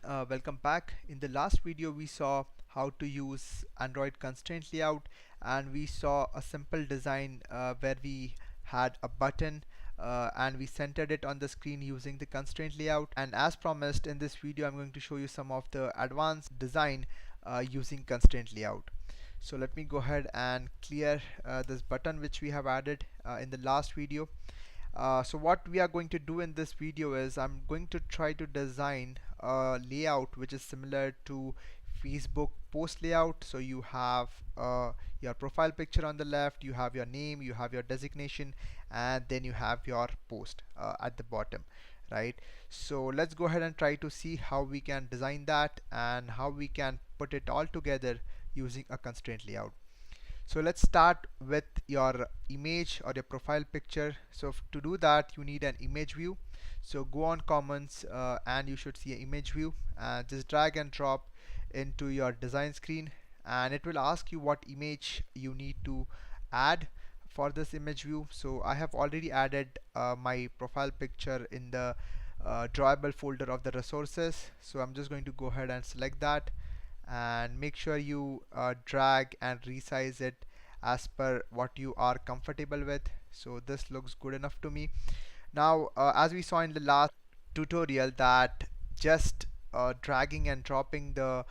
Welcome back. In the last video we saw how to use Android constraint layout, and we saw a simple design where we had a button and we centered it on the screen using the constraint layout. And as promised, in this video I'm going to show you some of the advanced design using constraint layout. So let me go ahead and clear this button which we have added in the last video. So what we are going to do in this video is I'm going to try to design a layout which is similar to Facebook post layout. So you have your profile picture on the left, you have your name, you have your designation, and then you have your post at the bottom, right? So let's go ahead and try to see how we can design that and how we can put it all together using a constraint layout. So let's start with your image or your profile picture. So to do that you need an image view. So go on commons and you should see an image view, and just drag and drop into your design screen, and it will ask you what image you need to add for this image view. So I have already added my profile picture in the drawable folder of the resources. So I'm just going to go ahead and select that, and make sure you drag and resize it as per what you are comfortable with. So this looks good enough to me. Now as we saw in the last tutorial, that just dragging and dropping the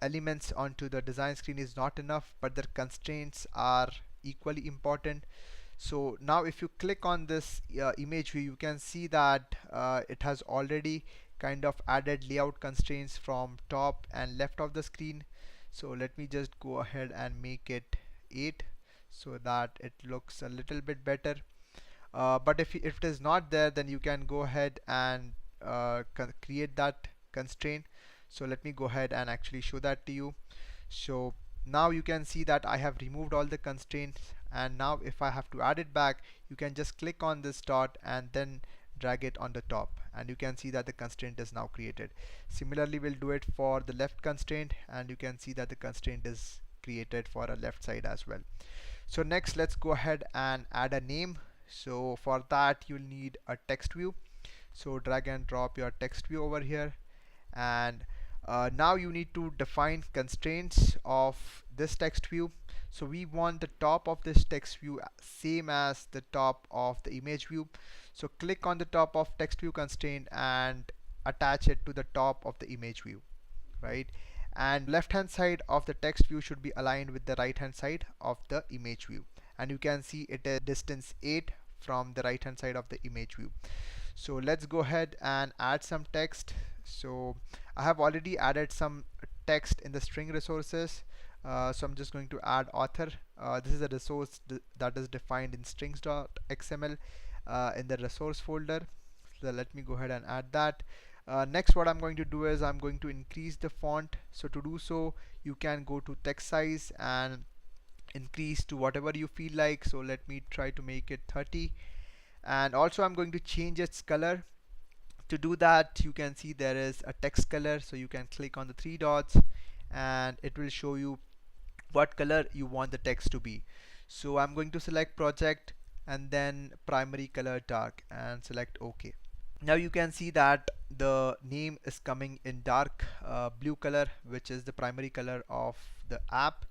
elements onto the design screen is not enough, but the constraints are equally important. So now if you click on this image view, you can see that it has already kind of added layout constraints from top and left of the screen. So let me just go ahead and make it 8 so that it looks a little bit better. But if it is not there, then you can go ahead and create that constraint. So let me go ahead and actually show that to you. So now you can see that I have removed all the constraints, and now if I have to add it back, you can just click on this dot and then drag it on the top, and you can see that the constraint is now created. Similarly, we'll do it for the left constraint, and you can see that the constraint is created for a left side as well. So next, let's go ahead and add a name. So for that you'll need a text view. So drag and drop your text view over here, and now you need to define constraints of this text view. So we want the top of this text view same as the top of the image view. So click on the top of text view constraint and attach it to the top of the image view, right? And left hand side of the text view should be aligned with the right hand side of the image view, and you can see it is distance 8 from the right hand side of the image view. So let's go ahead and add some text. So I have already added some text in the string resources. So I'm just going to add author. This is a resource that is defined in strings.xml in the resource folder. So let me go ahead and add that. Next, what I'm going to do is I'm going to increase the font. So to do so, you can go to text size and increase to whatever you feel like. So let me try to make it 30, and also I'm going to change its color. To do that, you can see there is a text color, so you can click on the three dots and it will show you what color you want the text to be. So I'm going to select project and then primary color dark and select OK. Now you can see that the name is coming in dark blue color, which is the primary color of the app.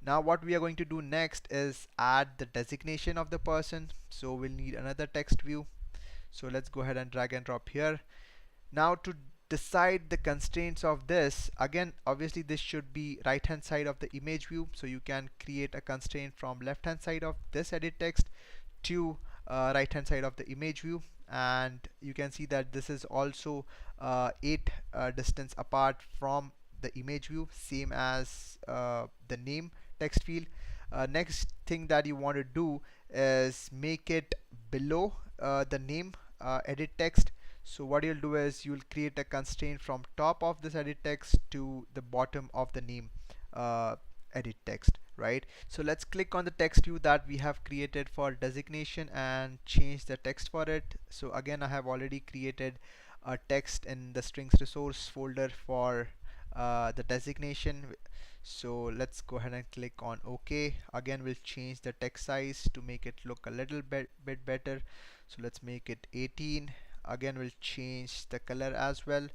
Now what we are going to do next is add the designation of the person. So we'll need another text view. So let's go ahead and drag and drop here. Now to decide the constraints of this, again obviously this should be right hand side of the image view. So you can create a constraint from left hand side of this edit text to right hand side of the image view, and you can see that this is also 8 distance apart from the image view, same as the name text field. Next thing that you want to do is make it below the name edit text. So what you'll do is you'll create a constraint from top of this edit text to the bottom of the name edit text, right? So let's click on the text view that we have created for designation and change the text for it. So again, I have already created a text in the strings resource folder for the designation. So let's go ahead and click on OK. Again, we'll change the text size to make it look a little bit better. So let's make it 18. Again, we'll change the color as well.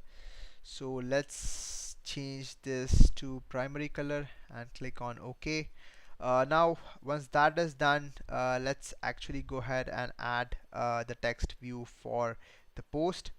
So let's change this to primary color and click on OK. Now once that is done, let's actually go ahead and add the text view for the post.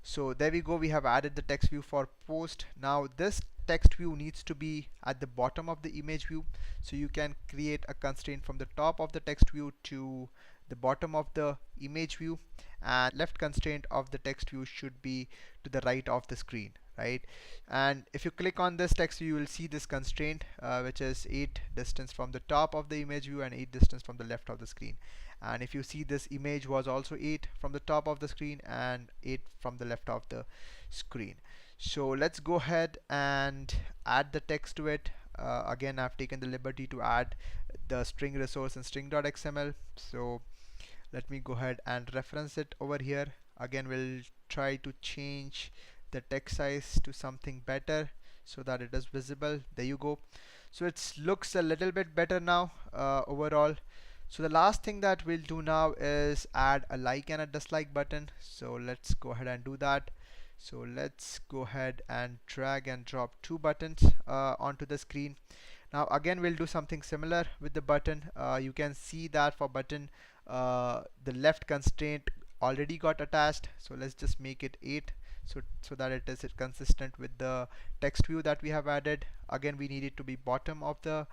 So there we go, we have added the text view for post. Now this text view needs to be at the bottom of the image view, so you can create a constraint from the top of the text view to the bottom of the image view, and left constraint of the text view should be to the right of the screen, right? And if you click on this text view, you will see this constraint, which is 8 distance from the top of the image view and 8 distance from the left of the screen. And if you see, this image was also 8 from the top of the screen and 8 from the left of the screen. So let's go ahead and add the text to it. Again, I've taken the liberty to add the string resource in string.xml. So let me go ahead and reference it over here. Again, we'll try to change the text size to something better so that it is visible. There you go. So it looks a little bit better now overall. So the last thing that we'll do now is add a like and a dislike button. So let's go ahead and do that. So let's go ahead and drag and drop two buttons onto the screen. Now again, we'll do something similar with the button. You can see that for button, the left constraint already got attached. So let's just make it 8 so that it is consistent with the text view that we have added. Again, we need it to be bottom of the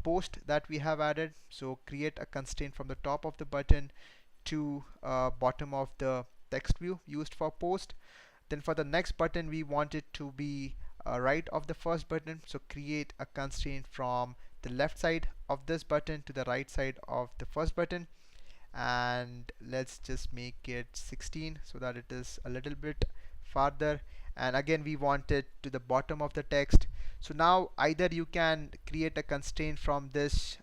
post that we have added. So create a constraint from the top of the button to bottom of the text view used for post. Then for the next button, we want it to be right of the first button. So create a constraint from the left side of this button to the right side of the first button, and let's just make it 16 so that it is a little bit farther. And again, we want it to the bottom of the text. So now either you can create a constraint from this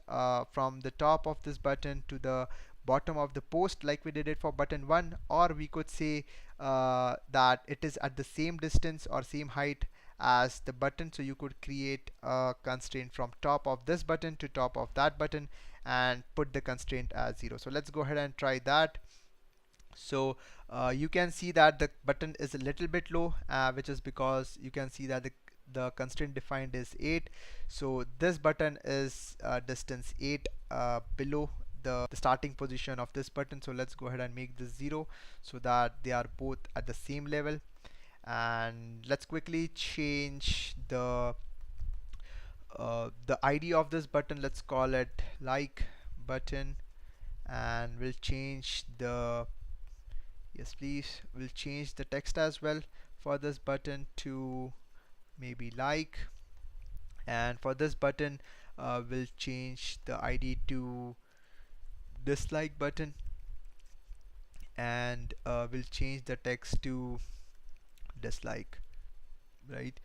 from the top of this button to the bottom of the post like we did it for button 1, or we could say that it is at the same distance or same height as the button. So you could create a constraint from top of this button to top of that button and put the constraint as 0. So let's go ahead and try that. So you can see that the button is a little bit low, which is because you can see that the constraint defined is 8. So this button is distance 8 below the starting position of this button. So let's go ahead and make this 0 so that they are both at the same level. And let's quickly change the ID of this button. Let's call it like button, and we'll change the, yes please, we'll change the text as well for this button to maybe like. And for this button, we'll change the ID to dislike button, and we'll change the text to dislike, right?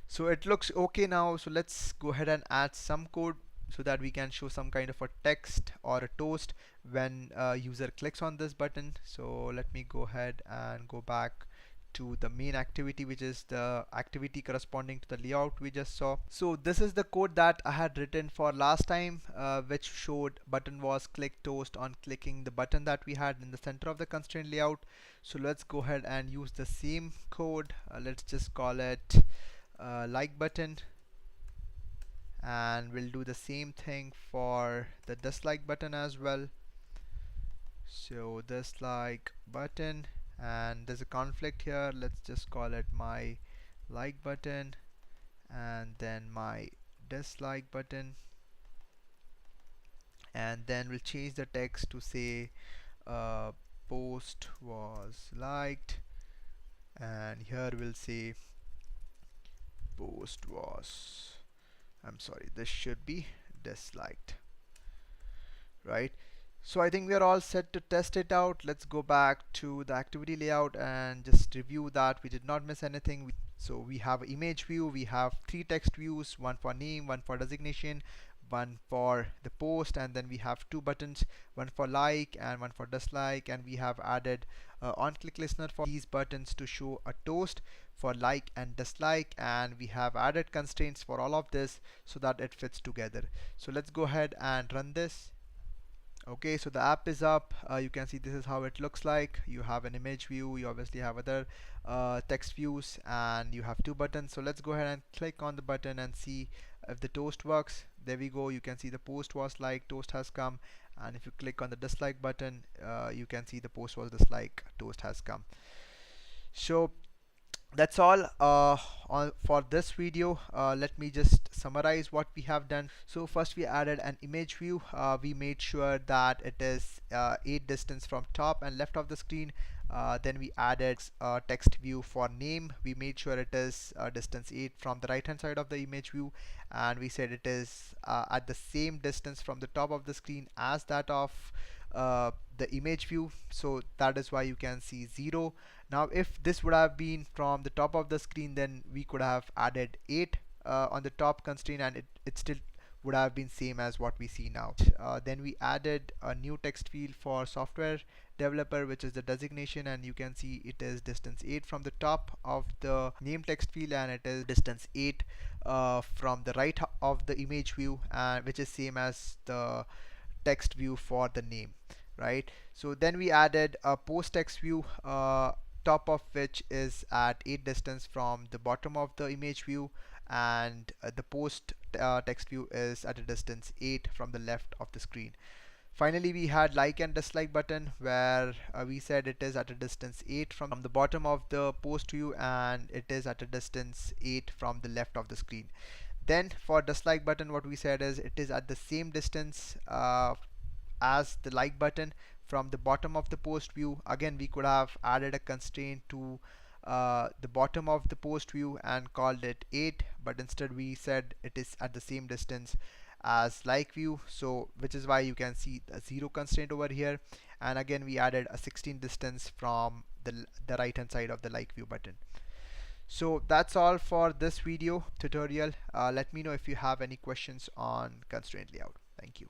So it looks okay now. So let's go ahead and add some code so that we can show some kind of a text or a toast when a user clicks on this button. So let me go ahead and go back to the main activity, which is the activity corresponding to the layout we just saw. So this is the code that I had written for last time, which showed button was click toast on clicking the button that we had in the center of the constraint layout. So let's go ahead and use the same code. Let's just call it like button, and we'll do the same thing for the dislike button as well. So dislike button, and there's a conflict here. Let's just call it my like button and then my dislike button, and then we'll change the text to say post was liked, and here we'll say post was, I'm sorry, this should be disliked, right? So I think we are all set to test it out. Let's go back to the activity layout and just review that we did not miss anything. So we have image view, we have 3 text views, one for name, one for designation, one for the post, and then we have 2 buttons, one for like and one for dislike, and we have added on click listener for these buttons to show a toast for like and dislike, and we have added constraints for all of this so that it fits together. So let's go ahead and run this. Okay, so the app is up. You can see this is how it looks like. You have an image view, you obviously have other text views, and you have two buttons. So let's go ahead and click on the button and see if the toast works. There we go. You can see the post was liked, toast has come. And if you click on the dislike button, you can see the post was disliked, toast has come. So that's all for this video. Let me just summarize what we have done. So first we added an image view. We made sure that it is 8 distance from top and left of the screen. Then we added a text view for name. We made sure it is distance 8 from the right hand side of the image view, and we said it is at the same distance from the top of the screen as that of the image view, so that is why you can see 0. Now if this would have been from the top of the screen, then we could have added 8 on the top constraint, and it still would have been same as what we see now. Then we added a new text field for software developer, which is the designation, and you can see it is distance 8 from the top of the name text field, and it is distance 8 from the right of the image view, which is same as the text view for the name, right? So then we added a post text view, top of which is at 8 distance from the bottom of the image view, and the post text view is at a distance 8 from the left of the screen. Finally, we had like and dislike button, where we said it is at a distance 8 from the bottom of the post view, and it is at a distance 8 from the left of the screen. Then for dislike button, what we said is it is at the same distance as the like button from the bottom of the post view. Again, we could have added a constraint to the bottom of the post view and called it 8, but instead we said it is at the same distance as like view, so which is why you can see a 0 constraint over here. And again, we added a 16 distance from the right hand side of the like view button. So that's all for this video tutorial. Let me know if you have any questions on constraint layout. Thank you.